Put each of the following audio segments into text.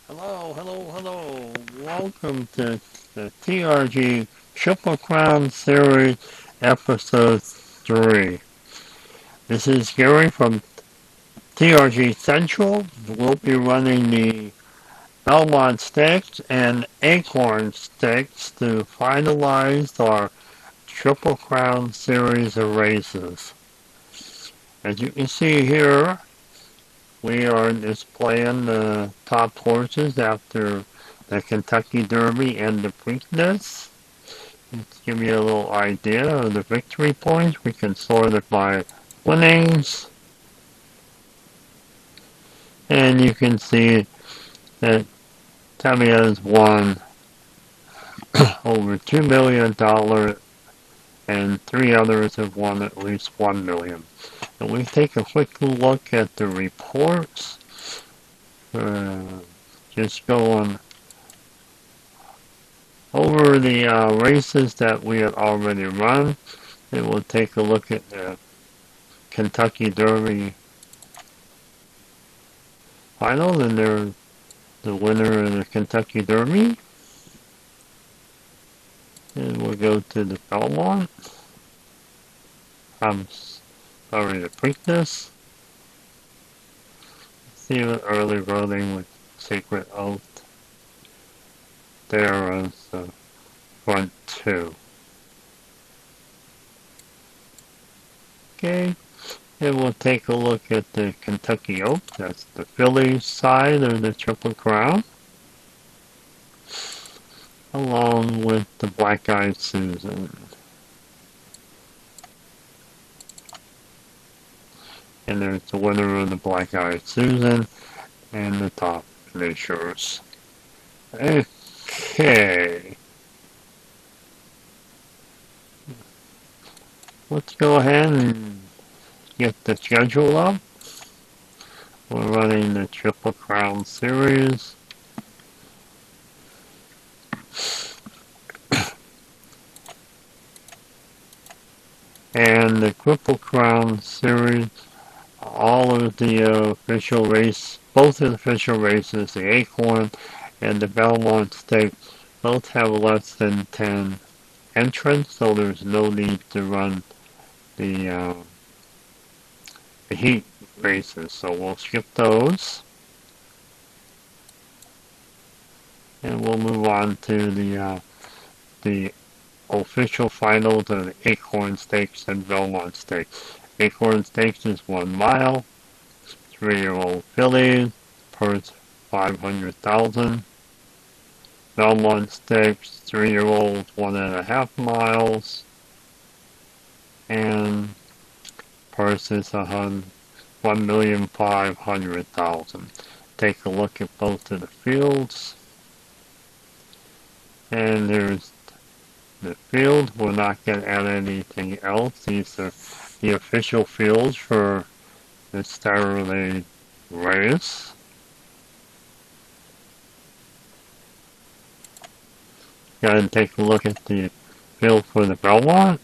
Hello. Welcome to the TRG Triple Crown Series, Episode 3. This is Gary from TRG Central. We'll be running the Belmont Stakes and Acorn Stakes to finalize our Triple Crown Series of races. As you can see here, we are displaying the top horses after the Kentucky Derby and the Preakness. To give you a little idea of the victory points, we can sort it by winnings. And you can see that Tamiya has won over $2 million and three others have won at least $1 million. And we take a quick look at the reports. Just going over the races that we had already run. And we'll take a look at the Kentucky Derby final, and they're the winner of the Kentucky Derby. And we'll go to the Belmont. The Preakness. See the early voting with Secret Oath. There is the front two. Okay, and we'll take a look at the Kentucky Oak. That's the Phillies side of the Triple Crown, along with the Black Eyed Susan. And there's the winner of the Black Eyed Susan and the top finishers. Okay. Let's go ahead and get the schedule up. We're running the Triple Crown Series. And the Triple Crown Series, all of the official race, both of the official races, the Acorn and the Belmont Stakes, both have less than 10 entrants, so there's no need to run the heat races. So we'll skip those. And we'll move on to the official finals of the Acorn Stakes and Belmont Stakes. Acorn Stakes is 1 mile, 3-year-old fillies, purse $500,000. Belmont Stakes, 3-year-olds, 1.5 miles, and purse is $1,500,000. Take a look at both of the fields, and there's the field. We're not going to add anything else. These are the official fields for the Saturday race. Go ahead and take a look at the field for the Belmont.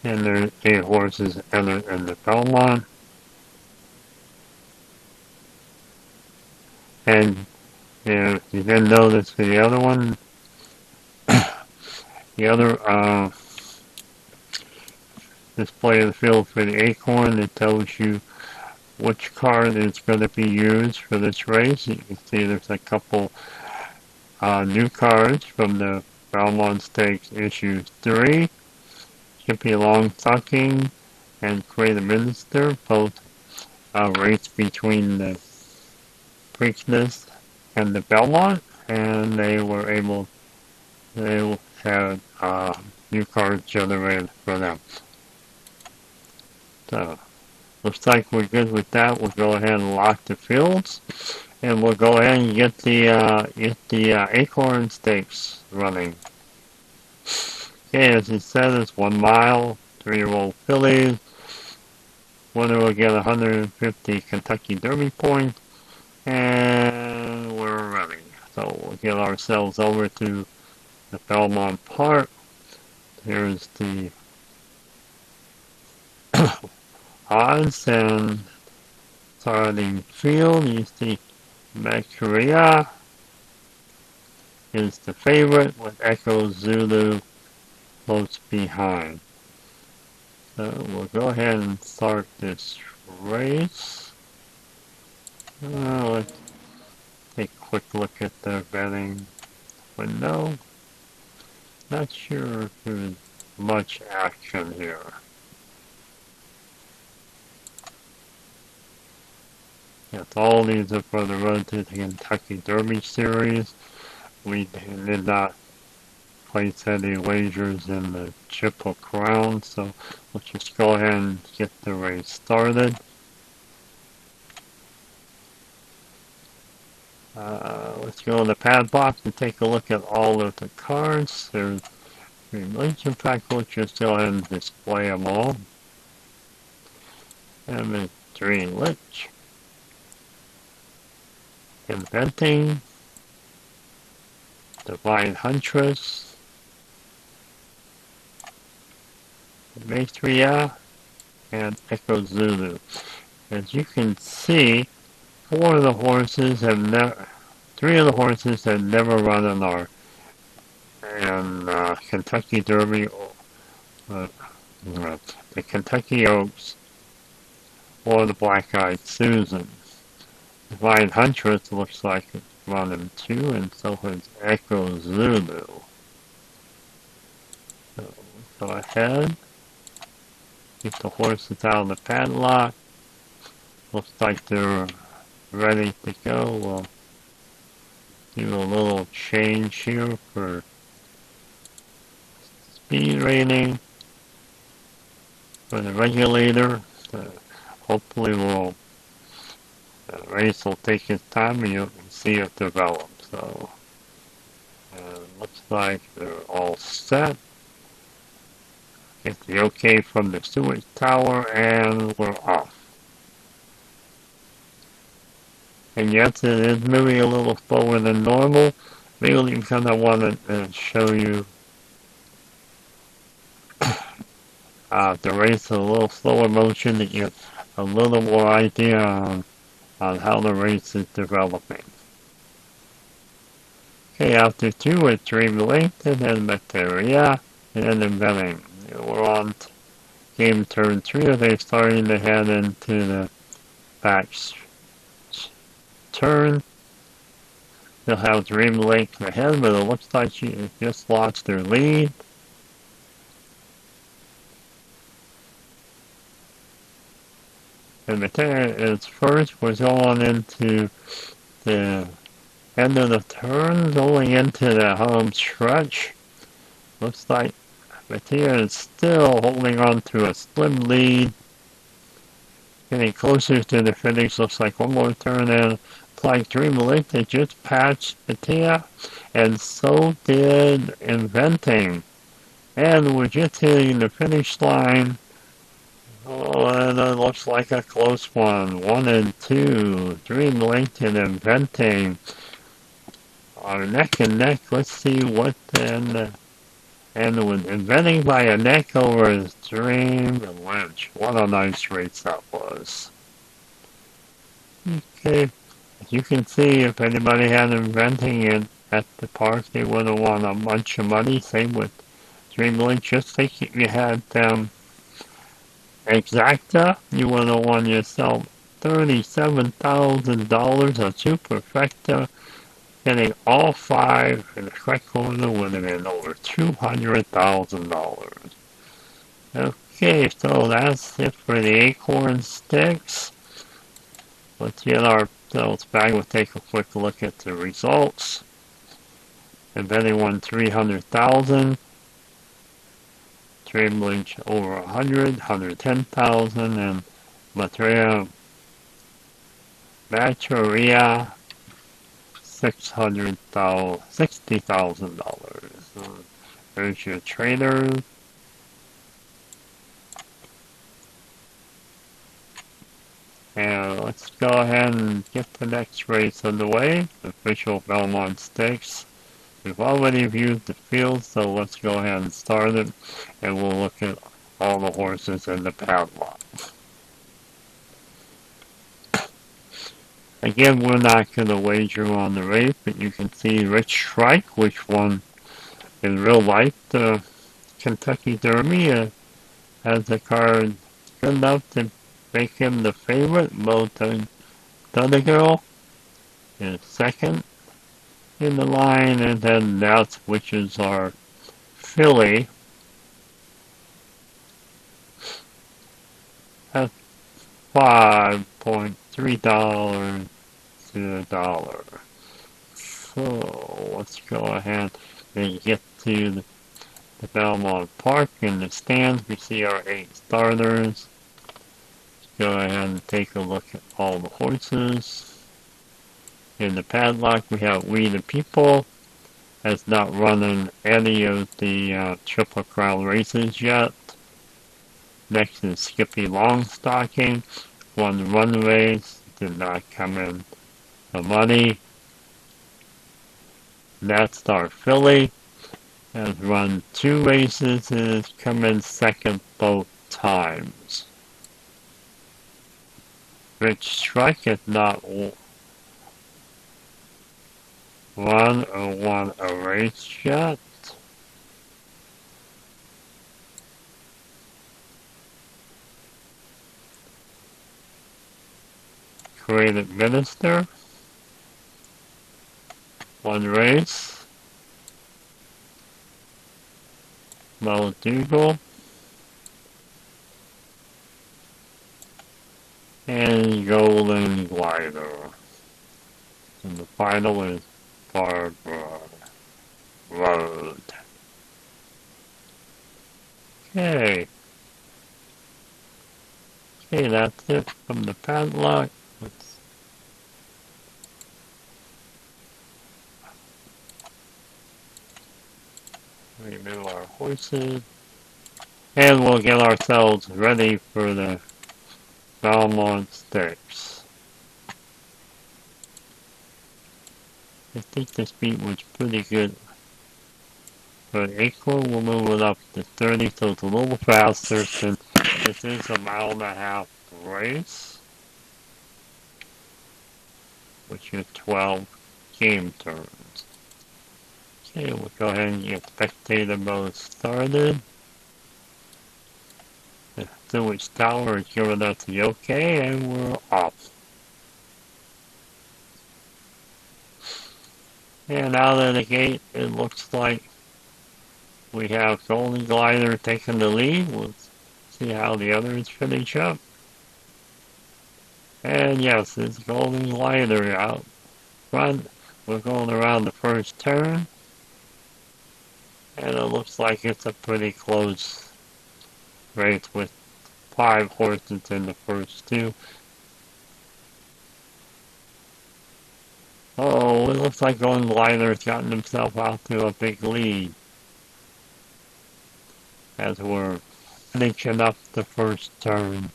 And there's 8 horses entered in the Belmont. And you didn't notice the other one, the other display of the field for the Acorn, it tells you which card is going to be used for this race. You can see there's a couple new cards from the Belmont Stakes Issue 3. Chippy Long Sucking and Create a Minister, both race between the Preakness and the Belmont, and they had new cards generated for them. So, looks like we're good with that. We'll go ahead and lock the fields, and we'll go ahead and get the Acorn Stakes running. Okay, as it said, it's 1 mile, 3-year-old fillies. Winner will get 150 Kentucky Derby points, and we're ready. So we'll get ourselves over to the Belmont Park. Here's the odds and starting field. You see Mercuria is the favorite with Echo Zulu close behind. So we'll go ahead and start this race. Let's take a quick look at the betting window. Not sure if there's much action here. Yes, all these are for the Road to the Kentucky Derby Series. We did not place any wagers in the Triple Crown, so let's just go ahead and get the race started. Let's go to the pad box and take a look at all of the cards. There's 3 links. In fact, let's just go ahead and display them all. And Dream Lich, Inventing, Divine Huntress, Maitreya, and Echo Zulu. As you can see, 4 of the horses have never, 3 of the horses have never run in our Kentucky Derby, the Kentucky Oaks, or the Black Eyed Susan. Divine Huntress looks like it's running 2, and so has Echo Zulu. So let's go ahead, get the horses out of the padlock. Looks like they're ready to go. We'll do a little change here for speed rating for the regulator. Hopefully the race will take its time and you can see it develop. So looks like they're all set. Get the okay from the sewage tower and we're off. And yes, it is moving a little slower than normal, mainly because I want to show you the race in a little slower motion to get a little more idea on how the race is developing. Okay, after 2 it's Dream Length, and then Materia, and then Inventing. We're on game turn 3, and they're starting to head into the back turn. They'll have Dream Lake ahead, but it looks like she just lost their lead. And Materia is first. We're going into the end of the turn, going into the home stretch. Looks like Materia is still holding on to a slim lead. Getting closer to the finish. Looks like one more turn and like Dream Lake, they just patched Materia, and so did Inventing. And we're just hitting the finish line. Oh, and it looks like a close one. 1 and 2. Dream Lake and Inventing are neck and neck. Let's see what then. And with Inventing by a neck over Dream Lynch. What a nice race that was. Okay. As you can see, if anybody had Inventing it at the park, they would have won a bunch of money. Same with Dream Link. Just think if you had Exacta, you would have won yourself $37,000. A Superfecta, getting all 5 in the correct corner would have been over $200,000. Okay, so that's it for the Acorn Stakes. Let's get ourselves back. We'll take a quick look at the results. Inventing won $300,000. Dream Lynch over 110,000, and Materia $60,000. There's your traders. And let's go ahead and get the next race underway, the official Belmont Stakes. We've already viewed the field, so let's go ahead and start it, and we'll look at all the horses in the padlock. Again, we're not going to wager on the race, but you can see Rich Strike, which won in real life the Kentucky Derby, has a card good enough to make him the favorite. Mo Donegal is second in the line, and then that's which is our filly at $5.3 to the dollar. So let's go ahead and get to the Belmont Park. In the stands, we see our 8 starters. Go ahead and take a look at all the horses. In the padlock, we have We the People, has not run in any of the Triple Crown races yet. Next is Skippy Longstocking, won one race, did not come in the money. That's our filly, has run 2 races and has come in second both times. Rich Strike has not run or won a race yet. Creative Minister, 1 race. Mo Dougal, and Golden Glider. And the final is Barbara Road. Okay, that's it from the padlock. Let's remove our horses, and we'll get ourselves ready for the Belmont Stakes. I think the speed was pretty good, but Acorn will move it up to 30, so it's a little faster since this is a 1.5 mile race, which is 12 game turns. Okay, we'll go ahead and get spectator mode started. The Sewage Tower is giving us the okay, and we're off. And out of the gate, it looks like we have Golden Glider taking the lead. We'll see how the others finish up. And yes, it's Golden Glider out front. We're going around the first turn. And it looks like it's a pretty close race with 5 horses in the first 2. Oh, it looks like Golden Glider's gotten himself out to a big lead as we're finishing up the first turn.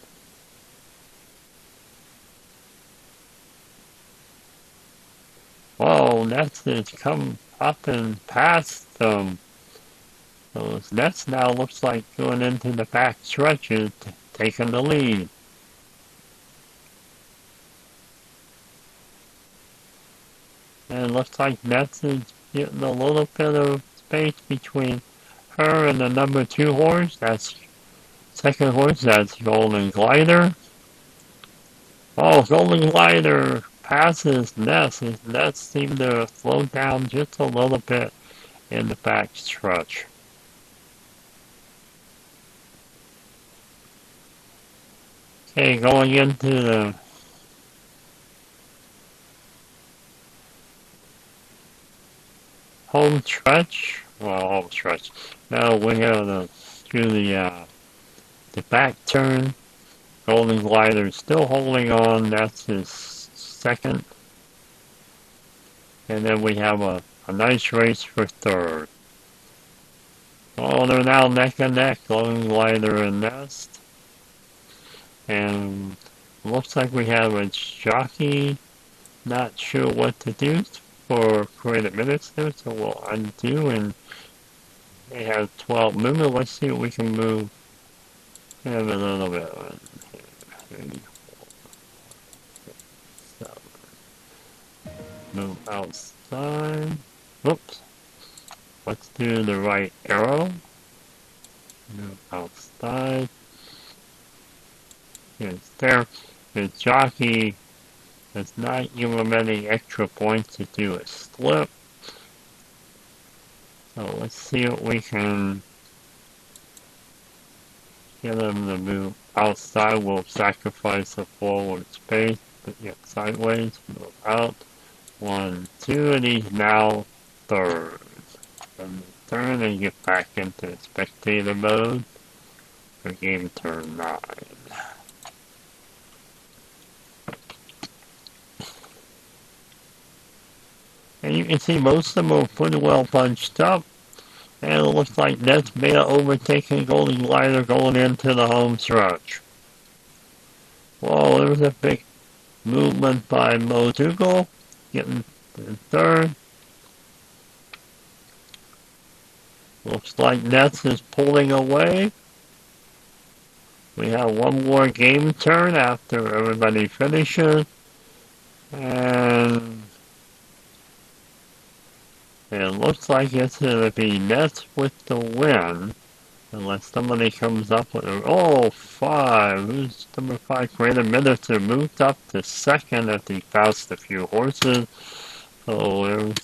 Whoa, Nets has come up and past them. So Nets now looks like going into the back stretches, taking the lead. And it looks like Nets is getting a little bit of space between her and the number 2 horse. That's second horse, that's Golden Glider. Oh, Golden Glider passes Ness. Ness seemed to slow down just a little bit in the back stretch. Okay, going into the home stretch. Well, home stretch. Now we have to do the back turn. Golden Glider is still holding on. That's his second. And then we have a nice race for third. Oh, they're now neck and neck. Golden Glider and Nest. And looks like we have a jockey. Not sure what to do for creative minutes there, so we'll undo, and they have 12 movement. Let's see what we can move. We have a little bit. 1, 2, 3, 4, 5, 6, 7. outside. Oops. Let's do the right arrow. Move outside. Yes, there. The jockey does not give him any extra points to do a slip. So let's see if we can get him to move outside. We'll sacrifice the forward space. But yeah, sideways. Move out. 1, 2, and he's now third. Then turn and get back into spectator mode for game turn 9. And you can see most of them are pretty well punched up. And it looks like Nets may have overtaken Golden Glider going into the home stretch. Whoa, there was a big movement by Modugo, getting in third. Looks like Nets is pulling away. We have one more game turn after everybody finishes. And it looks like it's going to be Nets with the win. Unless somebody comes up with a... 5. Who's number 5? Greater Minister moved up to second after he passed a few horses. So there was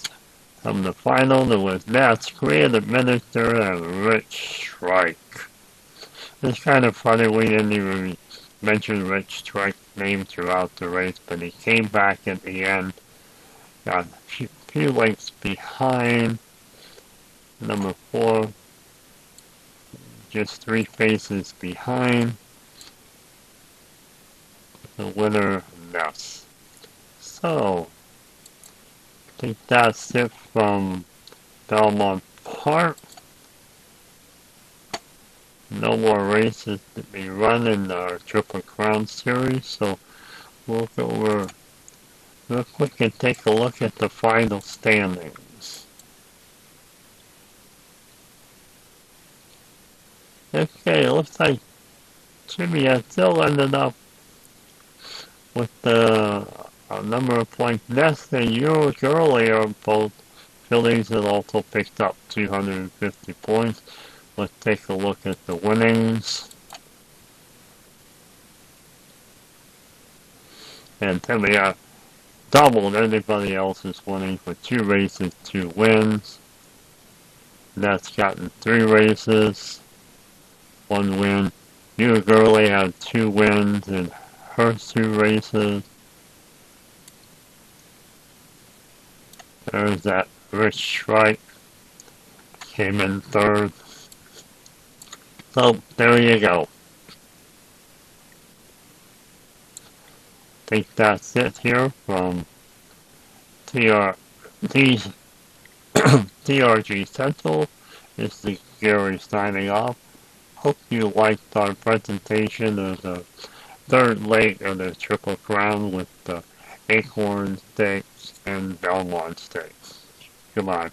from the final. There was Nats, Greater Minister, and Rich Strike. It's kind of funny. We didn't even mention Rich Strike's name throughout the race, but he came back at the end. Got a few lengths behind number 4. Just 3 paces behind the winner, Ness. So, I think that's it from Belmont Park. No more races to be run in our Triple Crown Series, so we'll go over real quick and take a look at the final standings. Okay, it looks like Jimmy has still ended up with the number of points. Nest and Euro Gurley are both fillies that also picked up 250 points. Let's take a look at the winnings. And Timmy doubled everybody else's winnings with 2 races, 2 wins. Nest's gotten 3 races, 1 win. New Gurley had 2 wins in her 2 races. There's that Rich Strike. Came in 3rd. So, there you go. I think that's it here from TRG Central. This is Gary signing off. Hope you liked our presentation of the 3rd leg of the Triple Crown with the Acorn Stakes and Belmont Stakes. Goodbye.